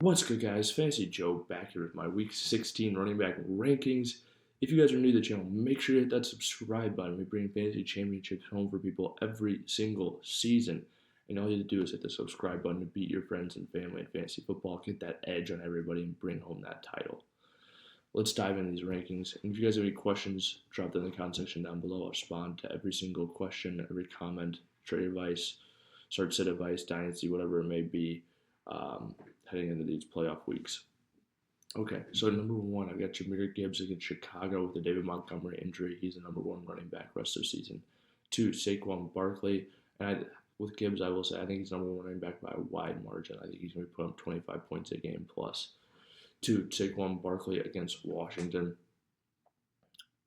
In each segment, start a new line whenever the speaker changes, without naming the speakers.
What's good, guys? Fantasy Joe back here with my Week 16 running back rankings. If you guys are new to the channel, make sure you hit that subscribe button. We bring fantasy championships home for people every single season. And all you have to do is hit the subscribe button to beat your friends and family in fantasy football, get that edge on everybody, and bring home that title. Let's dive into these rankings. And if you guys have any questions, drop them in the comment section down below. I'll respond to every single question, every comment, trade advice, start sit advice, dynasty, whatever it may be. Heading into these playoff weeks. Okay, so number one, I've got Jahmyr Gibbs against Chicago with the David Montgomery injury. He's the number one running back rest of the season. 2, Saquon Barkley. And with Gibbs, I will say I think he's number one running back by a wide margin. I think he's going to put up 25 points a game plus. 2, Saquon Barkley against Washington.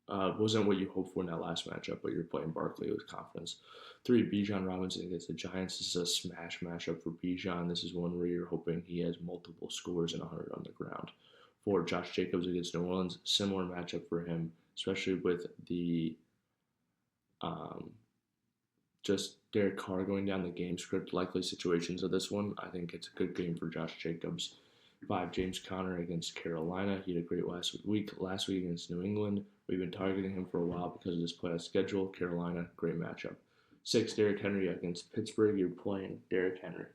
Wasn't what you hoped for in that last matchup, but you're playing Barkley with confidence. 3, Bijan Robinson against the Giants. This is a smash matchup for Bijan. This is one where you're hoping he has multiple scores and 100 on the ground. 4, Josh Jacobs against New Orleans. Similar matchup for him, especially with the just Derrick Carr going down the game script, likely situations of this one. I think it's a good game for Josh Jacobs. 5, James Conner against Carolina. He had a great last week against New England. We've been targeting him for a while because of this playoff schedule. Carolina, great matchup. 6, Derrick Henry against Pittsburgh. You're playing Derrick Henry.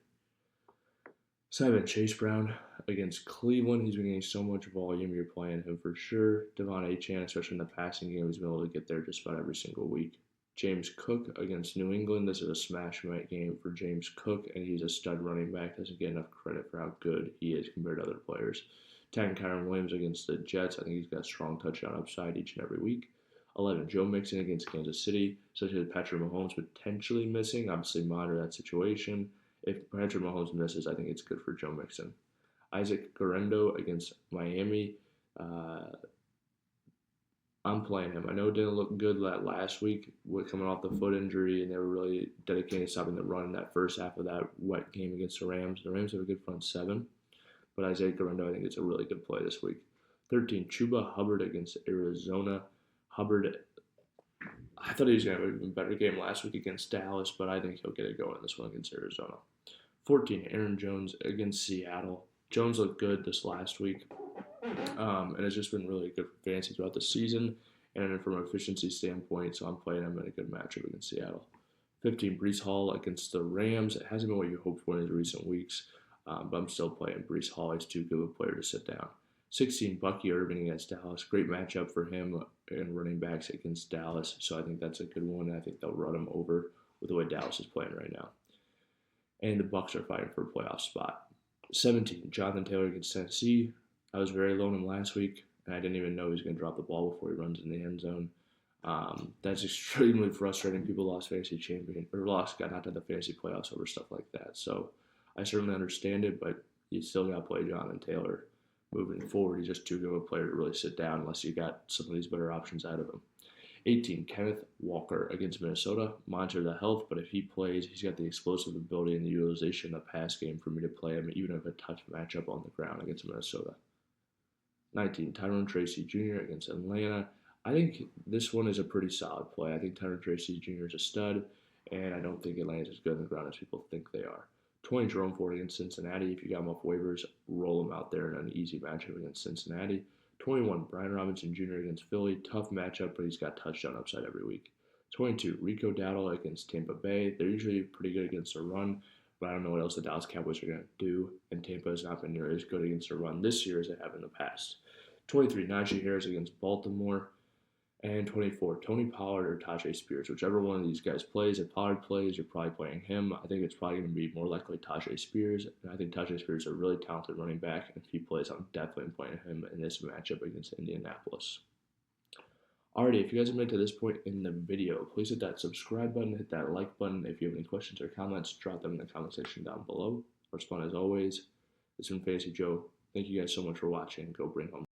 7, Chase Brown against Cleveland. He's been getting so much volume. You're playing him for sure. Achane, especially in the passing game, he's been able to get there just about every single week. James Cook against New England. This is a smash game for James Cook, and he's a stud running back. Doesn't get enough credit for how good he is compared to other players. 10, Kyren Williams against the Jets. I think he's got strong touchdown upside each and every week. 11, Joe Mixon against Kansas City. Such as Patrick Mahomes potentially missing. Obviously, monitor that situation. If Patrick Mahomes misses, I think it's good for Joe Mixon. Isaac Guerrero against Miami. I'm playing him. I know it didn't look good last week with coming off the foot injury, and they were really dedicated to stopping the run in that first half of that wet game against the Rams. The Rams have a good front seven, but Isaac Guerrero, I think it's a really good play this week. 13, Chuba Hubbard against Arizona. Hubbard, I thought he was going to have an even better game last week against Dallas, but I think he'll get it going in this one against Arizona. 14, Aaron Jones against Seattle. Jones looked good this last week. And it's just been really good for fantasy throughout the season and from an efficiency standpoint, so I'm playing him in a good matchup against Seattle. 15, Breece Hall against the Rams. It hasn't been what you hoped for in the recent weeks, but I'm still playing Breece Hall. He's too good of a player to sit down. 16, Bucky Irving against Dallas. Great matchup for him and running backs against Dallas, so I think that's a good one. I think they'll run him over with the way Dallas is playing right now. And the Bucs are fighting for a playoff spot. 17, Jonathan Taylor against Tennessee. I was very low on him last week, and I didn't even know he was going to drop the ball before he runs in the end zone. That's extremely frustrating. People got not to the fantasy playoffs over stuff like that. So I certainly understand it, but you still got to play Jonathan Taylor moving forward. He's just too good of a player to really sit down unless you got some of these better options out of him. 18, Kenneth Walker against Minnesota. Monitor the health, but if he plays, he's got the explosive ability and the utilization in the pass game for me to play him, even if a tough matchup on the ground against Minnesota. 19, Tyrone Tracy Jr. against Atlanta. I think this one is a pretty solid play. I think Tyrone Tracy Jr. is a stud, and I don't think Atlanta's as good on the ground as people think they are. 20, Jerome Ford against Cincinnati. If you got him off waivers, roll him out there in an easy matchup against Cincinnati. 21, Brian Robinson Jr. against Philly. Tough matchup, but he's got touchdown upside every week. 22, Rico Dowdle against Tampa Bay. They're usually pretty good against the run, but I don't know what else the Dallas Cowboys are going to do, and Tampa has not been nearly as good against the run this year as they have in the past. 23, Najee Harris against Baltimore. And 24, Tony Pollard or Tajay Spears. Whichever one of these guys plays. If Pollard plays, you're probably playing him. I think it's probably going to be more likely Tajay Spears. And I think Tajay Spears is a really talented running back. And if he plays, I'm definitely playing him in this matchup against Indianapolis. Alrighty, if you guys have made it to this point in the video, please hit that subscribe button, hit that like button. If you have any questions or comments, drop them in the comment section down below. Respond as always. This has been Fantasy Joe. Thank you guys so much for watching. Go bring home.